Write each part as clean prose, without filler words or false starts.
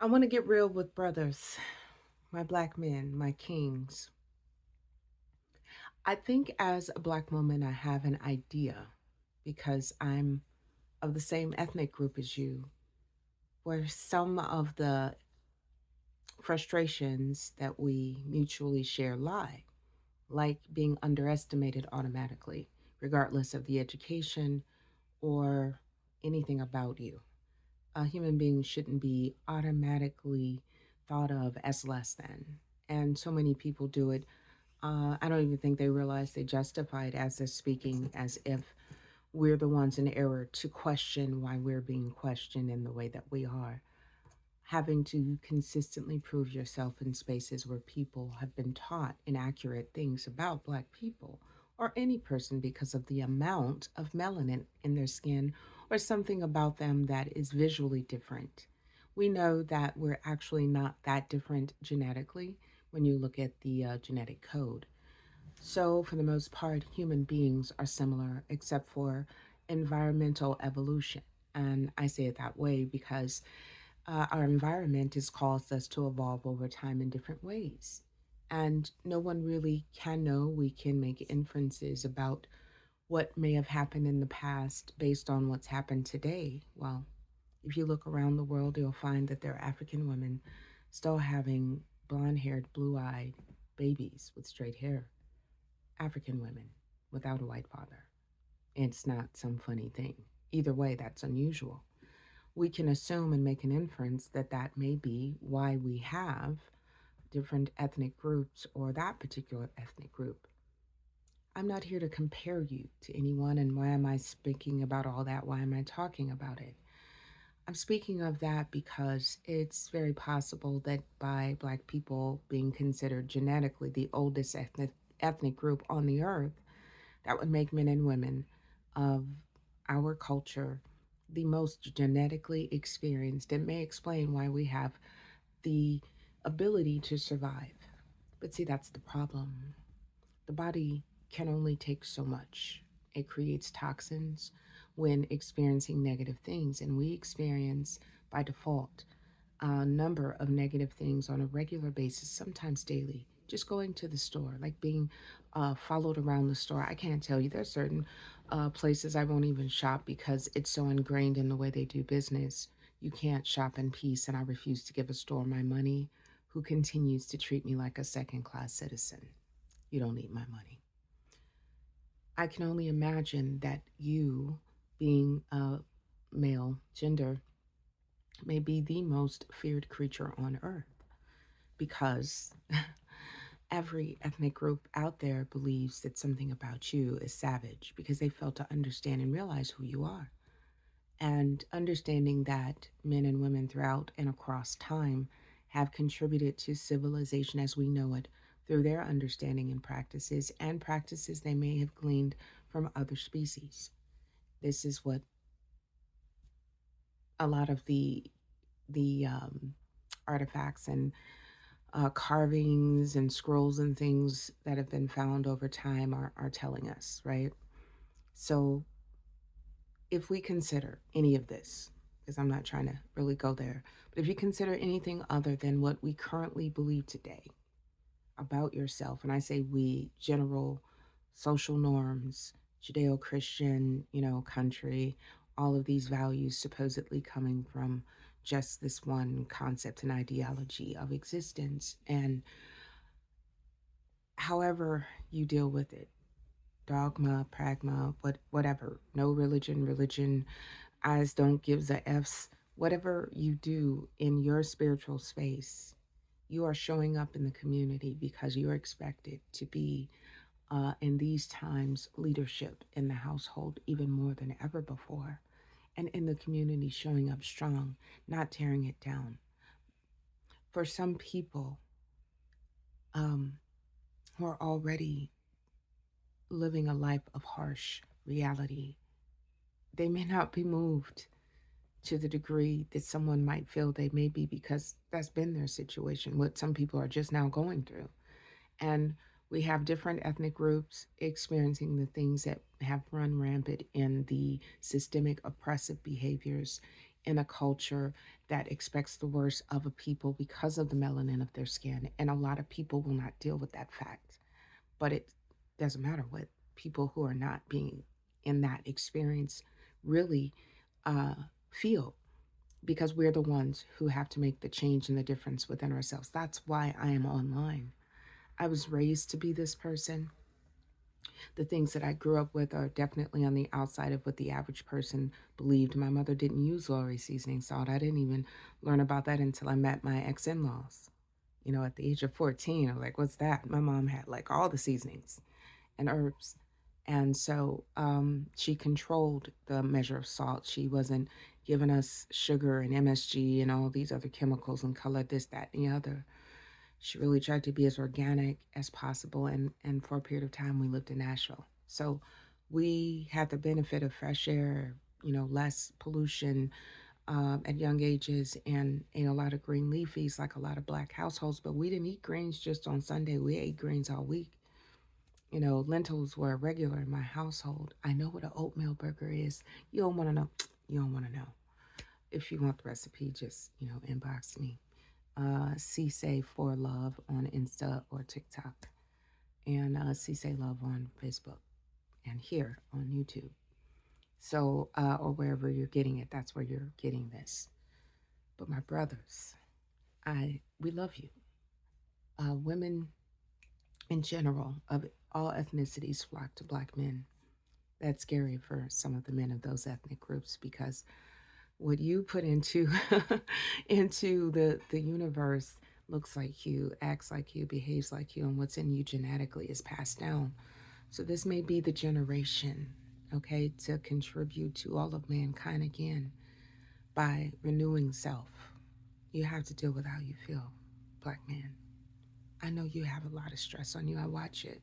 I want to get real with brothers, my black men, my kings. I think as a black woman, I have an idea because I'm of the same ethnic group as you, where some of the frustrations that we mutually share lie, like being underestimated automatically, regardless of the education or anything about you. A human being shouldn't be automatically thought of as less than. And so many people do it. I don't even think they realize they justify it as they're speaking as if we're the ones in error to question why we're being questioned in the way that we are. Having to consistently prove yourself in spaces where people have been taught inaccurate things about Black people or any person because of the amount of melanin in their skin or something about them that is visually different. We know that we're actually not that different genetically when you look at the genetic code. So, for the most part, human beings are similar except for environmental evolution. And I say it that way because our environment has caused us to evolve over time in different ways. And no one really can know. We can make inferences about what may have happened in the past based on what's happened today. Well, if you look around the world, you'll find that there are African women still having blonde haired, blue eyed babies with straight hair. African women without a white father. It's not some funny thing. Either way, that's unusual. We can assume and make an inference that that may be why we have different ethnic groups or that particular ethnic group. I'm not here to compare you to anyone, and why am I speaking about all that? Why am I talking about it? I'm speaking of that because it's very possible that by Black people being considered genetically the oldest ethnic group on the earth, that would make men and women of our culture the most genetically experienced. It may explain why we have the ability to survive. But see, that's the problem. The body can only take so much. It creates toxins when experiencing negative things, and we experience by default a number of negative things on a regular basis, sometimes daily. Just going to the store, like being followed around the store. I can't tell you. There's certain places I won't even shop because it's so ingrained in the way they do business. You can't shop in peace, and I refuse to give a store my money who continues to treat me like a second class citizen. You don't need my money. I can only imagine that you, being a male gender, may be the most feared creature on earth because every ethnic group out there believes that something about you is savage because they fail to understand and realize who you are. And understanding that men and women throughout and across time have contributed to civilization as we know it through their understanding and practices they may have gleaned from other species. This is what a lot of the artifacts and carvings and scrolls and things that have been found over time are telling us, right? So, if we consider any of this, because I'm not trying to really go there, but if you consider anything other than what we currently believe today about yourself, and I say we, general social norms, Judeo Christian, country, all of these values supposedly coming from just this one concept and ideology of existence. And however you deal with it, dogma, pragma, whatever, no religion, eyes don't give the F's, whatever you do in your spiritual space, you are showing up in the community because you're expected to be in these times leadership in the household even more than ever before, and in the community showing up strong, not tearing it down. For some people um, who are already living a life of harsh reality, they may not be moved to the degree that someone might feel they may be because that's been their situation, what some people are just now going through. And we have different ethnic groups experiencing the things that have run rampant in the systemic oppressive behaviors in a culture that expects the worst of a people because of the melanin of their skin. And a lot of people will not deal with that fact. But it doesn't matter what people who are not being in that experience really uh, feel, because we're the ones who have to make the change and the difference within ourselves. That's why I am online. I was raised to be this person. The things that I grew up with are definitely on the outside of what the average person believed. My mother didn't use Lorry seasoning salt. I didn't even learn about that until I met my ex in laws. You know, at the age of 14, I'm like, what's that? My mom had like all the seasonings and herbs. And so she controlled the measure of salt. She wasn't giving us sugar and MSG and all these other chemicals and color, this, that, and the other. She really tried to be as organic as possible. And for a period of time, we lived in Nashville. So we had the benefit of fresh air, you know, less pollution at young ages, and ate a lot of green leafies like a lot of black households. But we didn't eat greens just on Sunday, we ate greens all week. You know, lentils were regular in my household. I know what an oatmeal burger is. You don't want to know. You don't want to know. If you want the recipe, just, you know, inbox me. Cisse for Love on Insta or TikTok, and Cisse Love on Facebook, and here on YouTube. So, or wherever you're getting it, that's where you're getting this. But my brothers, we love you. Women in general of all ethnicities flock to black men. That's scary for some of the men of those ethnic groups, because what you put into into the universe looks like you, acts like you, behaves like you, and what's in you genetically is passed down. So this may be the generation, okay, to contribute to all of mankind again by renewing self. You have to deal with how you feel, black man. I know you have a lot of stress on you. I watch it.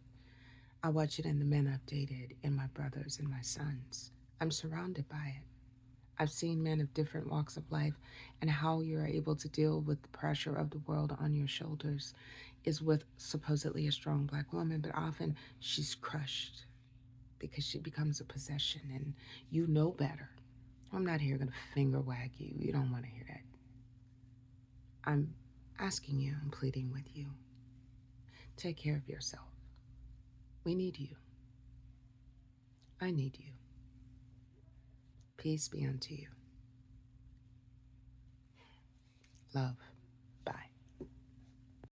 I watch it in the men I've dated, in my brothers and my sons. I'm surrounded by it. I've seen men of different walks of life, and how you're able to deal with the pressure of the world on your shoulders is with supposedly a strong black woman, but often she's crushed because she becomes a possession, and you know better. I'm not here going to finger wag you. You don't want to hear that. I'm asking you, I'm pleading with you. Take care of yourself. We need you. I need you. Peace be unto you. Love.